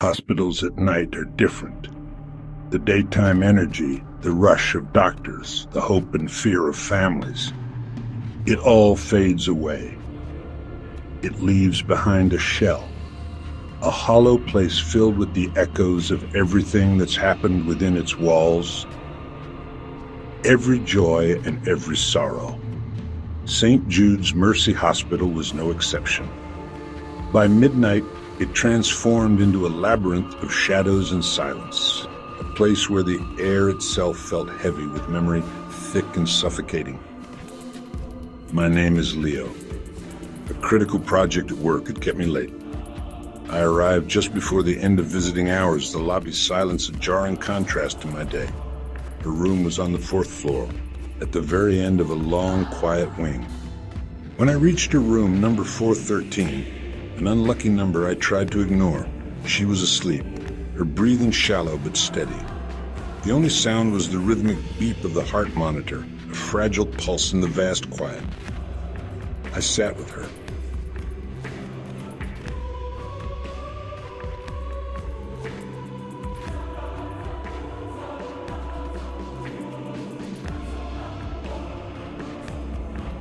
Hospitals at night are different. The daytime energy, the rush of doctors, the hope and fear of families, it all fades away. It leaves behind a shell, a hollow place filled with the echoes of everything that's happened within its walls, every joy and every sorrow. St. Jude's Mercy Hospital was no exception. By midnight, it transformed into a labyrinth of shadows and silence, a place where the air itself felt heavy with memory, thick and suffocating. My name is Leo. A critical project at work had kept me late. I arrived just before the end of visiting hours, the lobby's silence a jarring contrast to my day. Her room was on the 4th floor, at the very end of a long, quiet wing. When I reached her room, number 413, an unlucky number I tried to ignore, she was asleep, her breathing shallow but steady. The only sound was the rhythmic beep of the heart monitor, a fragile pulse in the vast quiet. I sat with her.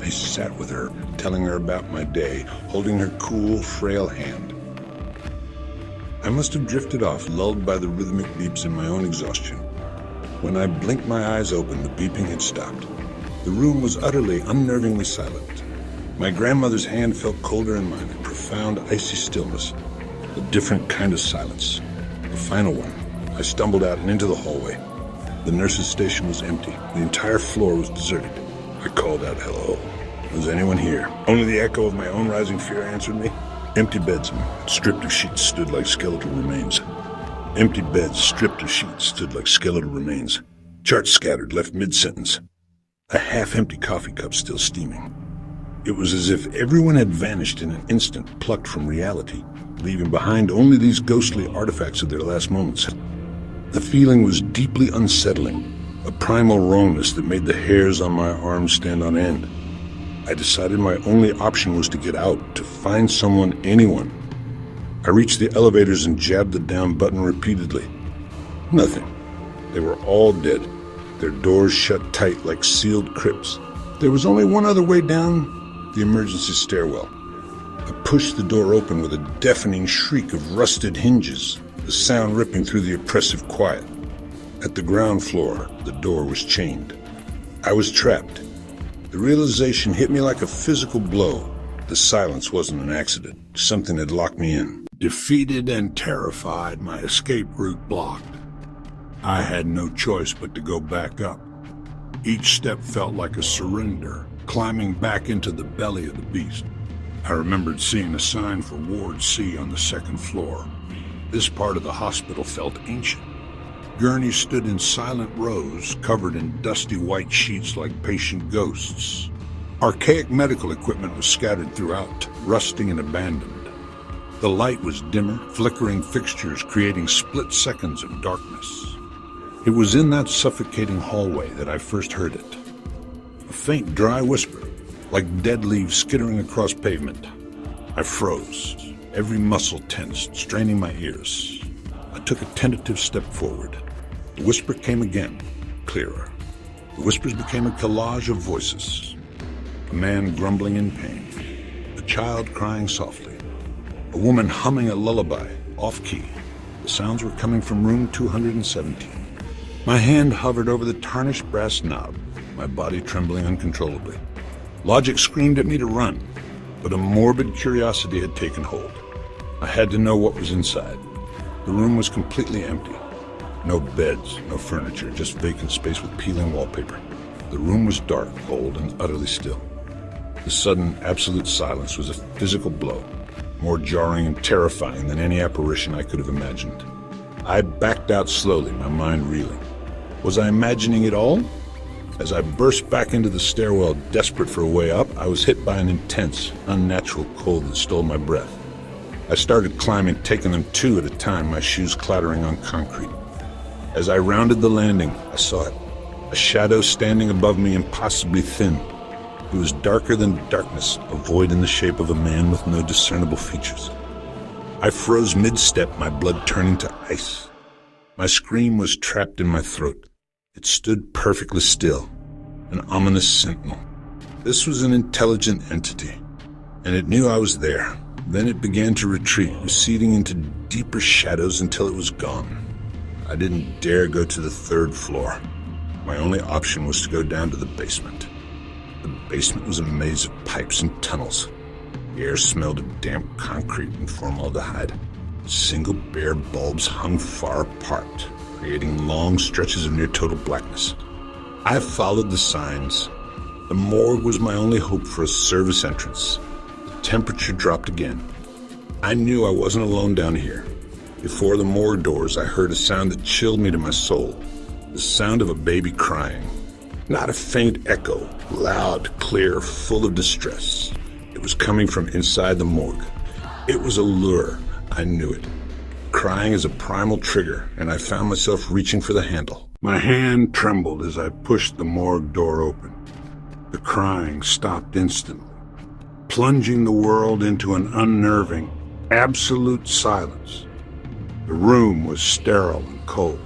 I sat with her, telling her about my day, holding her cool, frail hand. I must have drifted off, lulled by the rhythmic beeps and my own exhaustion. When I blinked my eyes open, the beeping had stopped. The room was utterly, unnervingly silent. My grandmother's hand felt colder in mine, a profound, icy stillness, a different kind of silence. The final one. I stumbled out and into the hallway. The nurse's station was empty. The entire floor was deserted. I called out, "Hello. Was anyone here?" Only the echo of my own rising fear answered me. Empty beds, stripped of sheets, stood like skeletal remains. Empty beds, stripped of sheets, stood like skeletal remains. Charts scattered, left mid-sentence. A half-empty coffee cup still steaming. It was as if everyone had vanished in an instant, plucked from reality, leaving behind only these ghostly artifacts of their last moments. The feeling was deeply unsettling, a primal wrongness that made the hairs on my arms stand on end. I decided my only option was to get out, to find someone, anyone. I reached the elevators and jabbed the down button repeatedly. Nothing. They were all dead, their doors shut tight like sealed crypts. There was only one other way down, the emergency stairwell. I pushed the door open with a deafening shriek of rusted hinges, the sound ripping through the oppressive quiet. At the ground floor, the door was chained. I was trapped. The realization hit me like a physical blow. The silence wasn't an accident. Something had locked me in. Defeated and terrified, my escape route blocked. I had no choice but to go back up. Each step felt like a surrender, climbing back into the belly of the beast. I remembered seeing a sign for Ward C on the 2nd floor. This part of the hospital felt ancient. Gurneys stood in silent rows, covered in dusty white sheets like patient ghosts. Archaic medical equipment was scattered throughout, rusting and abandoned. The light was dimmer, flickering fixtures creating split seconds of darkness. It was in that suffocating hallway that I first heard it. A faint, dry whisper, like dead leaves skittering across pavement. I froze, every muscle tensed, straining my ears. I took a tentative step forward. The whisper came again, clearer. The whispers became a collage of voices. A man grumbling in pain. A child crying softly. A woman humming a lullaby, off-key. The sounds were coming from room 217. My hand hovered over the tarnished brass knob, my body trembling uncontrollably. Logic screamed at me to run, but a morbid curiosity had taken hold. I had to know what was inside. The room was completely empty. No beds, no furniture, just vacant space with peeling wallpaper. The room was dark, cold, and utterly still. The sudden, absolute silence was a physical blow, more jarring and terrifying than any apparition I could have imagined. I backed out slowly, my mind reeling. Was I imagining it all? As I burst back into the stairwell, desperate for a way up, I was hit by an intense, unnatural cold that stole my breath. I started climbing, taking them 2 at a time, my shoes clattering on concrete. As I rounded the landing, I saw it. A shadow standing above me, impossibly thin. It was darker than darkness, a void in the shape of a man with no discernible features. I froze mid-step, my blood turning to ice. My scream was trapped in my throat. It stood perfectly still, an ominous sentinel. This was an intelligent entity, and it knew I was there. Then it began to retreat, receding into deeper shadows until it was gone. I didn't dare go to the 3rd floor. My only option was to go down to the basement. The basement was a maze of pipes and tunnels. The air smelled of damp concrete and formaldehyde. Single bare bulbs hung far apart, creating long stretches of near total blackness. I followed the signs. The morgue was my only hope for a service entrance. The temperature dropped again. I knew I wasn't alone down here. Before the morgue doors, I heard a sound that chilled me to my soul. The sound of a baby crying. Not a faint echo, loud, clear, full of distress. It was coming from inside the morgue. It was a lure. I knew it. Crying is a primal trigger, and I found myself reaching for the handle. My hand trembled as I pushed the morgue door open. The crying stopped instantly, plunging the world into an unnerving, absolute silence. The room was sterile and cold.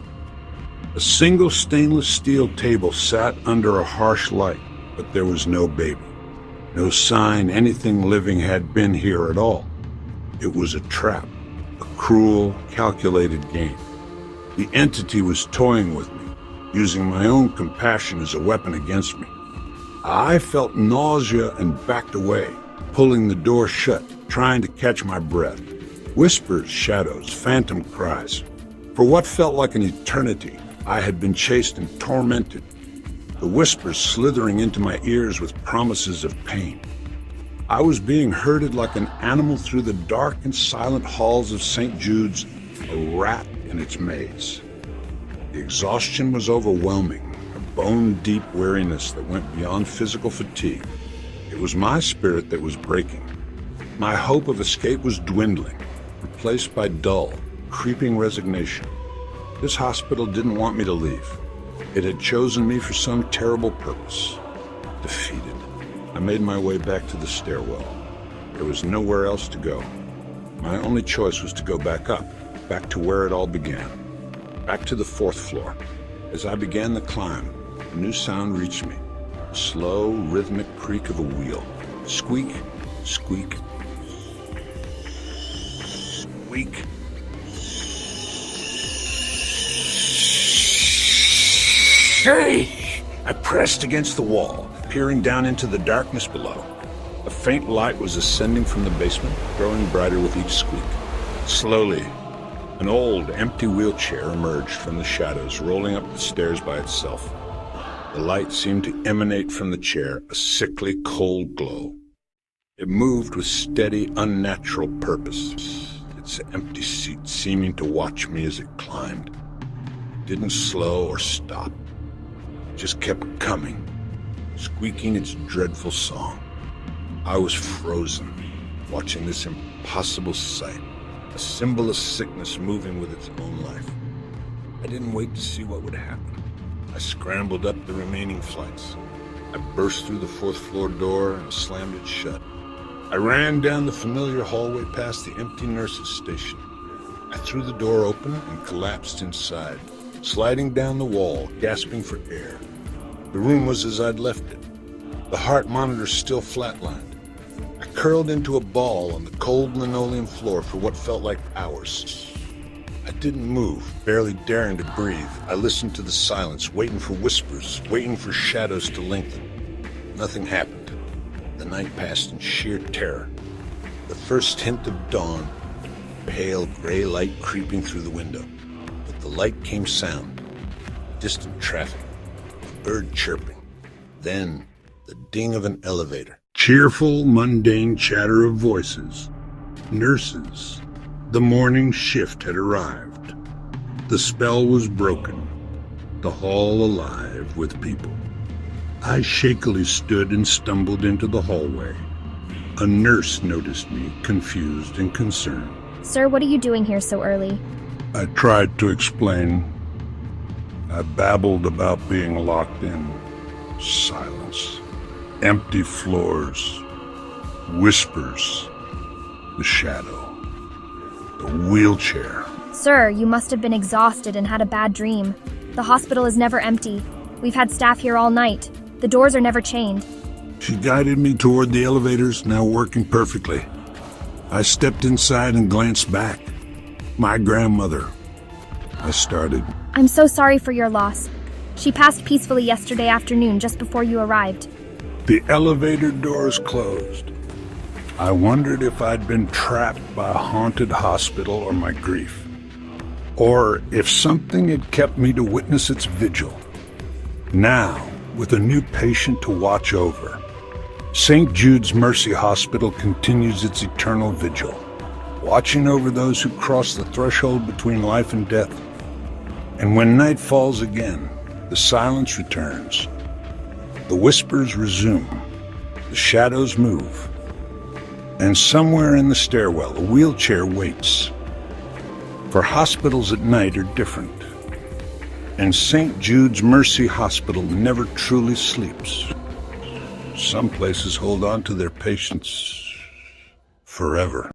A single stainless steel table sat under a harsh light, but there was no baby. No sign anything living had been here at all. It was a trap, a cruel, calculated game. The entity was toying with me, using my own compassion as a weapon against me. I felt nausea and backed away, pulling the door shut, trying to catch my breath. Whispers, shadows, phantom cries. For what felt like an eternity, I had been chased and tormented. The whispers slithering into my ears with promises of pain. I was being herded like an animal through the dark and silent halls of St. Jude's, a rat in its maze. The exhaustion was overwhelming, a bone-deep weariness that went beyond physical fatigue. It was my spirit that was breaking. My hope of escape was dwindling, replaced by dull, creeping resignation. This hospital didn't want me to leave. It had chosen me for some terrible purpose. Defeated, I made my way back to the stairwell. There was nowhere else to go. My only choice was to go back up, back to where it all began, back to the 4th floor. As I began the climb, a new sound reached me, a slow, rhythmic creak of a wheel. Squeak, squeak, squeak. Hey! I pressed against the wall, peering down into the darkness below. A faint light was ascending from the basement, growing brighter with each squeak. Slowly, an old, empty wheelchair emerged from the shadows, rolling up the stairs by itself. The light seemed to emanate from the chair, a sickly, cold glow. It moved with steady, unnatural purpose, its empty seat seeming to watch me as it climbed. It didn't slow or stop. It just kept coming, squeaking its dreadful song. I was frozen, watching this impossible sight, a symbol of sickness moving with its own life. I didn't wait to see what would happen. I scrambled up the remaining flights. I burst through the 4th floor door and slammed it shut. I ran down the familiar hallway past the empty nurse's station. I threw the door open and collapsed inside, sliding down the wall, gasping for air. The room was as I'd left it. The heart monitor still flatlined. I curled into a ball on the cold linoleum floor for what felt like hours. I didn't move, barely daring to breathe. I listened to the silence, waiting for whispers, waiting for shadows to lengthen. Nothing happened. The night passed in sheer terror. The first hint of dawn, pale gray light creeping through the window. With the light came sound, distant traffic, a bird chirping. Then the ding of an elevator. Cheerful, mundane chatter of voices. Nurses. The morning shift had arrived. The spell was broken. The hall alive with people. I shakily stood and stumbled into the hallway. A nurse noticed me, confused and concerned. Sir, what are you doing here so early? I tried to explain. I babbled about being locked in. Silence. Empty floors. Whispers. The shadow. The wheelchair. Sir, you must have been exhausted and had a bad dream. The hospital is never empty. We've had staff here all night. The doors are never chained. She guided me toward the elevators, now working perfectly. I stepped inside and glanced back. My grandmother. I started. I'm so sorry for your loss. She passed peacefully yesterday afternoon just before you arrived. The elevator doors closed. I wondered if I'd been trapped by a haunted hospital or my grief, or if something had kept me to witness its vigil. Now, with a new patient to watch over, St. Jude's Mercy Hospital continues its eternal vigil, watching over those who cross the threshold between life and death. And when night falls again, the silence returns. The whispers resume. The shadows move. And somewhere in the stairwell, a wheelchair waits. For hospitals at night are different. And St. Jude's Mercy Hospital never truly sleeps. Some places hold on to their patients forever.